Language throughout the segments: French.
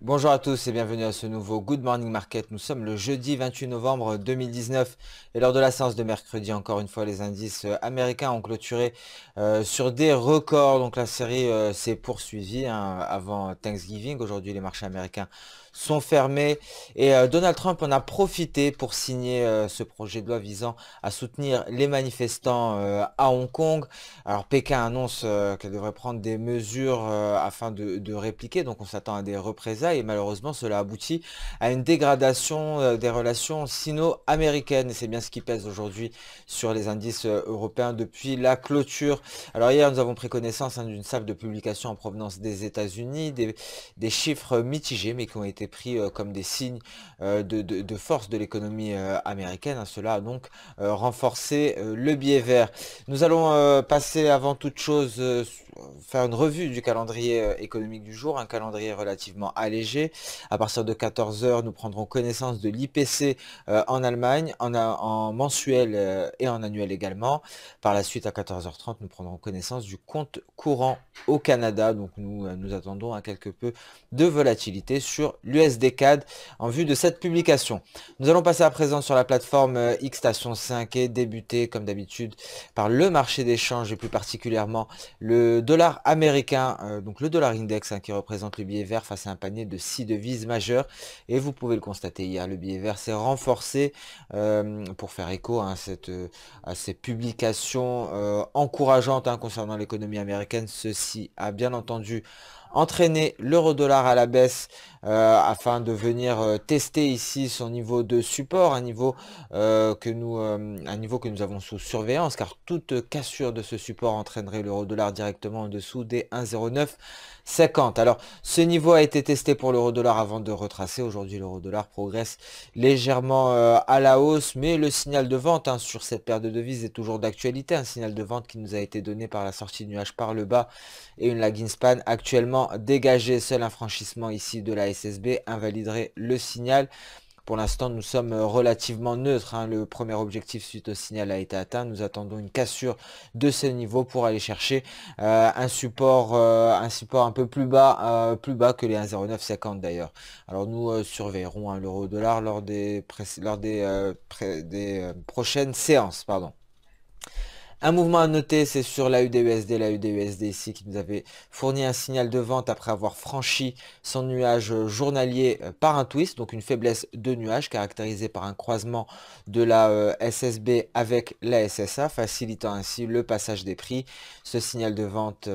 Bonjour à tous et bienvenue à ce nouveau Good Morning Market. Nous sommes le jeudi 28 novembre 2019 et lors de la séance de mercredi, encore une fois, les indices américains ont clôturé sur des records. Donc la série s'est poursuivie avant Thanksgiving. Aujourd'hui, les marchés américains sont fermés et Donald Trump en a profité pour signer ce projet de loi visant à soutenir les manifestants à Hong Kong. Alors Pékin annonce qu'elle devrait prendre des mesures afin de répliquer, donc on s'attend à des représailles et malheureusement cela aboutit à une dégradation des relations sino-américaines et c'est bien ce qui pèse aujourd'hui sur les indices européens depuis la clôture. Alors hier nous avons pris connaissance d'une salve de publications en provenance des États-Unis, des chiffres mitigés mais qui ont été pris comme des signes de force de l'économie américaine. Cela a donc renforcé le biais vert. Nous allons passer avant toute chose, faire une revue du calendrier économique du jour, un calendrier relativement allégé. À partir de 14 heures, nous prendrons connaissance de l'IPC en Allemagne, en mensuel et en annuel également. Par la suite, à 14h30, nous prendrons connaissance du compte courant au Canada. Donc nous attendons à quelque peu de volatilité sur l'USD CAD en vue de cette publication. Nous allons passer à présent sur la plateforme X Station 5 et débuter comme d'habitude par le marché d'échange et plus particulièrement le dollar américain, donc le dollar index qui représente le billet vert face à un panier de 6 devises majeures. Et vous pouvez le constater hier, le billet vert s'est renforcé pour faire écho à ces publications encourageantes concernant l'économie américaine. Ceci a bien entendu entraîner l'euro-dollar à la baisse afin de venir tester ici son niveau de support, un niveau que nous avons sous surveillance, car toute cassure de ce support entraînerait l'euro-dollar directement en dessous des 1,0950. Alors ce niveau a été testé pour l'euro-dollar avant de retracer. Aujourd'hui l'euro-dollar progresse légèrement à la hausse, mais le signal de vente sur cette paire de devises est toujours d'actualité, un signal de vente qui nous a été donné par la sortie de nuage par le bas et une lagging span actuellement dégagée. Seul un franchissement ici de la SSB invaliderait le signal. Pour l'instant, nous sommes relativement neutres. Le premier objectif suite au signal a été atteint. Nous attendons une cassure de ce niveau pour aller chercher un support un peu plus bas que les 1,0950 d'ailleurs. Alors nous surveillerons l'euro-dollar lors des prochaines séances. Pardon. Un mouvement à noter, c'est sur l'AUD-USD, l'AUD-USD ici qui nous avait fourni un signal de vente après avoir franchi son nuage journalier par un twist, donc une faiblesse de nuage caractérisée par un croisement de la SSB avec la SSA, facilitant ainsi le passage des prix. Ce signal de vente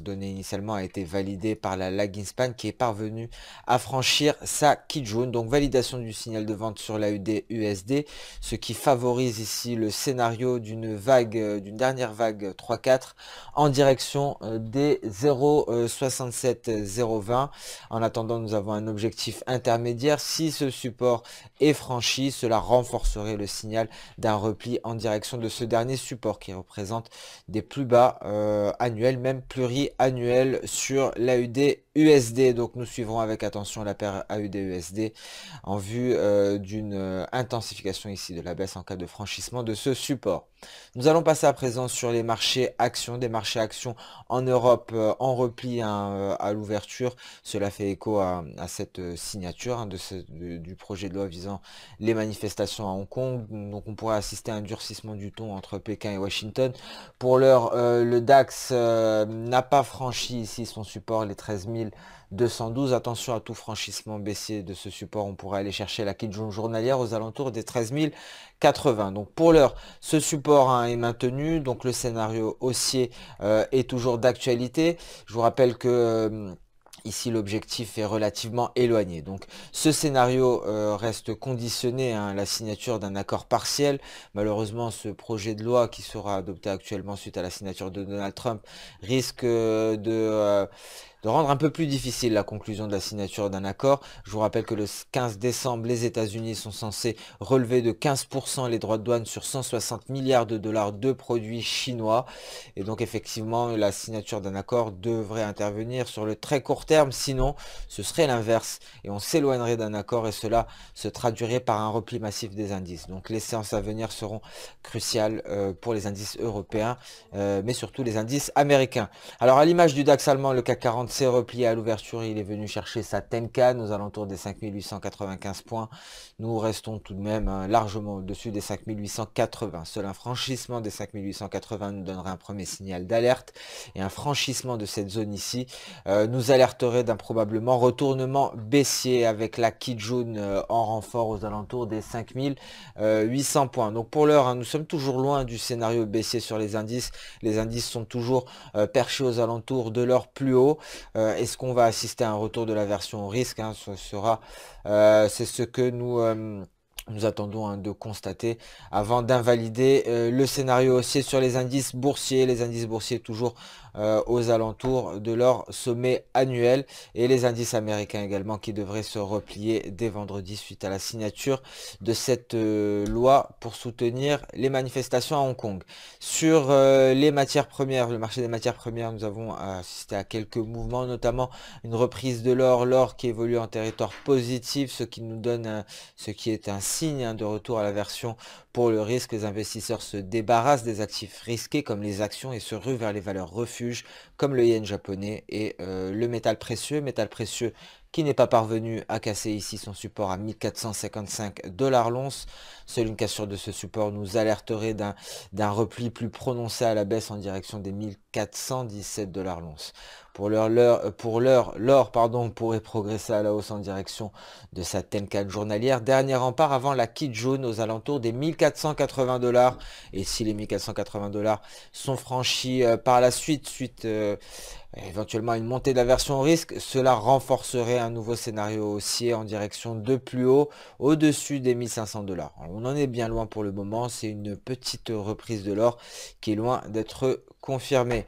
donné initialement a été validé par la lagging span qui est parvenue à franchir sa Kijun, donc validation du signal de vente sur l'AUD-USD, ce qui favorise ici le scénario d'une dernière vague 3-4 en direction des 0,67020. En attendant, nous avons un objectif intermédiaire. Si ce support est franchi, cela renforcerait le signal d'un repli en direction de ce dernier support qui représente des plus bas annuels, même pluriannuels sur l'AUD USD. Donc nous suivrons avec attention la paire AUD USD en vue d'une intensification ici de la baisse en cas de franchissement de ce support. Nous allons passer à présent sur les marchés actions, des marchés actions en Europe en repli à l'ouverture. Cela fait écho à cette signature du projet de loi visant les manifestations à Hong Kong. Donc on pourrait assister à un durcissement du ton entre Pékin et Washington. Pour l'heure, le DAX n'a pas franchi ici son support, les 13 212. Attention à tout franchissement baissier de ce support. On pourrait aller chercher la Kijun journalière aux alentours des 13 080. Donc pour l'heure, ce support est maintenu. Donc le scénario haussier est toujours d'actualité. Je vous rappelle que ici, l'objectif est relativement éloigné. Donc, ce scénario reste conditionné à la signature d'un accord partiel. Malheureusement, ce projet de loi qui sera adopté actuellement suite à la signature de Donald Trump risque de rendre un peu plus difficile la conclusion de la signature d'un accord. Je vous rappelle que le 15 décembre, les États-Unis sont censés relever de 15% les droits de douane sur 160 milliards de dollars de produits chinois. Et donc, effectivement, la signature d'un accord devrait intervenir sur le très court terme. Sinon, ce serait l'inverse et on s'éloignerait d'un accord et cela se traduirait par un repli massif des indices. Donc les séances à venir seront cruciales pour les indices européens, mais surtout les indices américains. Alors à l'image du DAX allemand, le CAC 40 s'est replié à l'ouverture, il est venu chercher sa Tenkan aux alentours des 5895 points. Nous restons tout de même largement au-dessus des 5880. Seul un franchissement des 5880 nous donnerait un premier signal d'alerte, et un franchissement de cette zone ici nous alerterait d'un probablement retournement baissier avec la Kijun en renfort aux alentours des 5800 points. Donc pour l'heure, nous sommes toujours loin du scénario baissier sur les indices. Les indices sont toujours perchés aux alentours de leur plus haut. Est-ce qu'on va assister à un retour de la version au risque, ce sera, c'est ce que nous attendons de constater avant d'invalider le scénario haussier sur les indices boursiers. Les indices boursiers toujours aux alentours de leur sommet annuel, et les indices américains également qui devraient se replier dès vendredi suite à la signature de cette loi pour soutenir les manifestations à Hong Kong. Sur les matières premières, le marché des matières premières, nous avons assisté à quelques mouvements, notamment une reprise de l'or qui évolue en territoire positif, ce qui nous donne ce qui est un signe de retour à la version pour le risque. Les investisseurs se débarrassent des actifs risqués comme les actions et se ruent vers les valeurs refuges comme le yen japonais et le métal précieux qui n'est pas parvenu à casser ici son support à 1455 $ l'once. Seule une cassure de ce support nous alerterait d'un repli plus prononcé à la baisse en direction des 1417 $ l'once. Pour l'heure, l'or pourrait progresser à la hausse en direction de sa Tenkan journalière. Dernier rempart avant la Kijun aux alentours des 1480 $. Et si les 1480 $ sont franchis par la suite, éventuellement à une montée de la version au risque, cela renforcerait un nouveau scénario haussier en direction de plus haut, au-dessus des 1500 $. On en est bien loin pour le moment, c'est une petite reprise de l'or qui est loin d'être confirmée.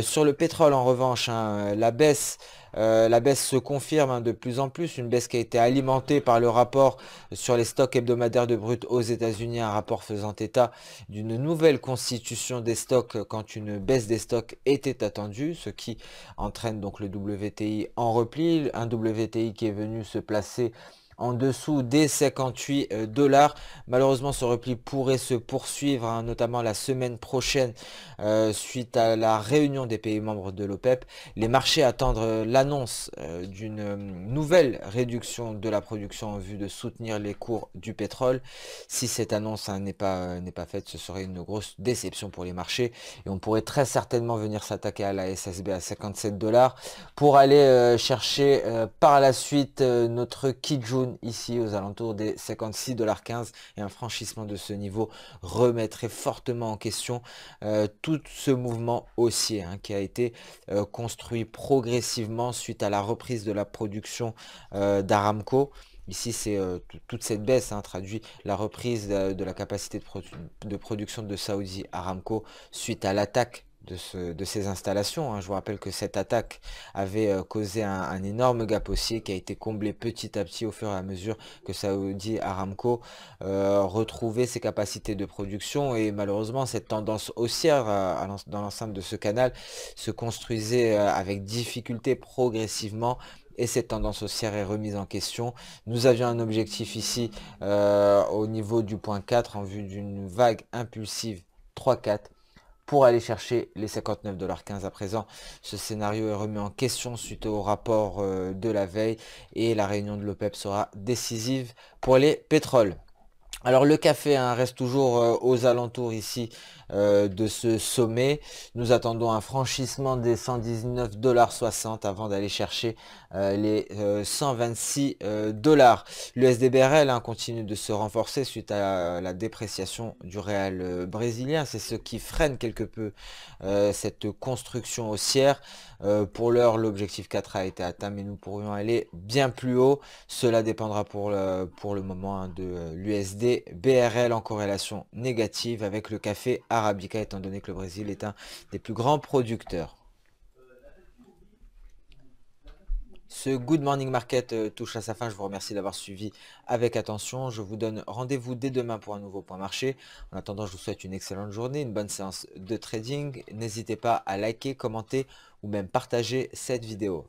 Sur le pétrole en revanche, la baisse se confirme de plus en plus, une baisse qui a été alimentée par le rapport sur les stocks hebdomadaires de brut aux États-Unis, un rapport faisant état d'une nouvelle constitution des stocks quand une baisse des stocks était attendue, ce qui entraîne donc le WTI en repli, un WTI qui est venu se placer en dessous des 58 $. Malheureusement, ce repli pourrait se poursuivre, notamment la semaine prochaine suite à la réunion des pays membres de l'OPEP. Les marchés attendent l'annonce d'une nouvelle réduction de la production en vue de soutenir les cours du pétrole. Si cette annonce n'est pas faite, ce serait une grosse déception pour les marchés, et on pourrait très certainement venir s'attaquer à la SSB à 57 $ pour aller chercher par la suite notre Kijun ici aux alentours des 56,15 $, et un franchissement de ce niveau remettrait fortement en question tout ce mouvement haussier qui a été construit progressivement suite à la reprise de la production d'Aramco. Ici, c'est toute cette baisse traduit la reprise de la capacité de production de Saudi Aramco suite à l'attaque de ces installations. Je vous rappelle que cette attaque avait causé un énorme gap haussier qui a été comblé petit à petit au fur et à mesure que Saudi Aramco retrouvait ses capacités de production, et malheureusement cette tendance haussière dans l'ensemble de ce canal se construisait avec difficulté progressivement, et cette tendance haussière est remise en question. Nous avions un objectif ici au niveau du point 4 en vue d'une vague impulsive 3-4 pour aller chercher les 59,15 $. À présent, ce scénario est remis en question suite au rapport de la veille, et la réunion de l'OPEP sera décisive pour les pétroles. Alors le café reste toujours aux alentours ici de ce sommet. Nous attendons un franchissement des 119,60 $ avant d'aller chercher les 126 $. L'USD-BRL continue de se renforcer suite à la dépréciation du réal brésilien. C'est ce qui freine quelque peu cette construction haussière. Pour l'heure, l'objectif 4 a été atteint, mais nous pourrions aller bien plus haut. Cela dépendra pour le moment de l'USD-BRL en corrélation négative avec le café Arabica, étant donné que le Brésil est un des plus grands producteurs. Ce Good Morning Market touche à sa fin. Je vous remercie d'avoir suivi avec attention. Je vous donne rendez-vous dès demain pour un nouveau point marché. En attendant, je vous souhaite une excellente journée, une bonne séance de trading. N'hésitez pas à liker, commenter ou même partager cette vidéo.